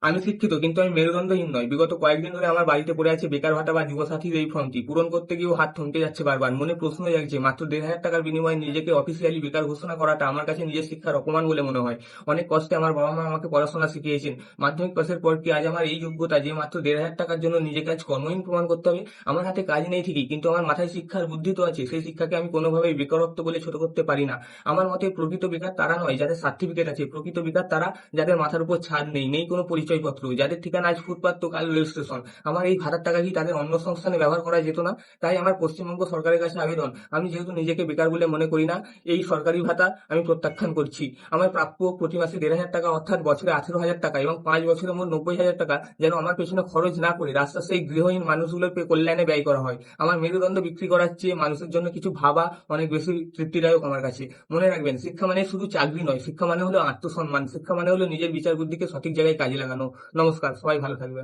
আমি শিক্ষিত, কিন্তু আমি মেরুদণ্ডহীন নয়। বিগত কয়েকদিন ধরে আমার বাড়িতে পড়ে আছে বেকার ভাতা বা যুবসাথীর এই ফর্মটি পূরণ করতে গিয়েও হাত থমকে যাচ্ছে বারবার। মনে প্রশ্ন জাগছে, মাত্র 1,500 টাকার বিনিময়ে নিজেকে অফিসিয়ালি বেকার ঘোষণা করাটা আমার কাছে নিজের শিক্ষার অপমান বলে মনে হয়। অনেক কষ্টে আমার বাবা মা আমাকে পড়াশোনা শিখিয়েছেন। মাধ্যমিক পাশের পর কি আজ আমার এই যোগ্যতা যে মাত্র 1,500 টাকার জন্য নিজেকে আজ কর্মহীন প্রমাণ করতে হবে? আমার হাতে কাজ নেই ঠিকই, কিন্তু আমার মাথায় শিক্ষার বুদ্ধি তো আছে। সেই শিক্ষাকে আমি কোনোভাবেই বেকারত্ব বলে ছোট করতে পারি না। আমার মতে প্রকৃত বেকার তারা নয় যাদের সার্টিফিকেট আছে, প্রকৃত বেকার তারা যাদের মাথার উপর ছাদ নেই, নেই কোনো পরিচয়পত্র, যাদের ঠিকানা আজ ফুটপাত তো কাল রেল স্টেশন। আমার এই ভাতার টাকা কি তাদের অন্য সংস্থানে ব্যবহার করা যেত না? তাই আমার পশ্চিমবঙ্গ সরকারের কাছে আবেদন, আমি যেহেতু নিজেকে বেকার বলে মনে করি না, এই সরকারি ভাতা আমি প্রত্যাখ্যান করছি। আমার প্রাপ্য প্রতি মাসে 1,500 টাকা, অর্থাৎ বছরে 18,000 টাকা এবং 5 বছরে মোট 90,000 টাকা যেন আমার পেছনে খরচ না করে রাস্তার সেই গৃহহীন মানুষগুলোর কল্যাণে ব্যয় করা হয়। আমার মেরুদণ্ড বিক্রি করার চেয়ে মানুষের জন্য কিছু ভাবা অনেক বেশি তৃপ্তিদায়ক আমার কাছে। মনে রাখবেন, শিক্ষা মানে শুধু চাকরি নয়, শিক্ষা মানে হলো আত্মসম্মান, শিক্ষা মানে হলো নিজের বিচার বুদ্ধিকে সঠিক জায়গায় কাজে লাগানো। নমস্কার, সবাই ভালো থাকবেন।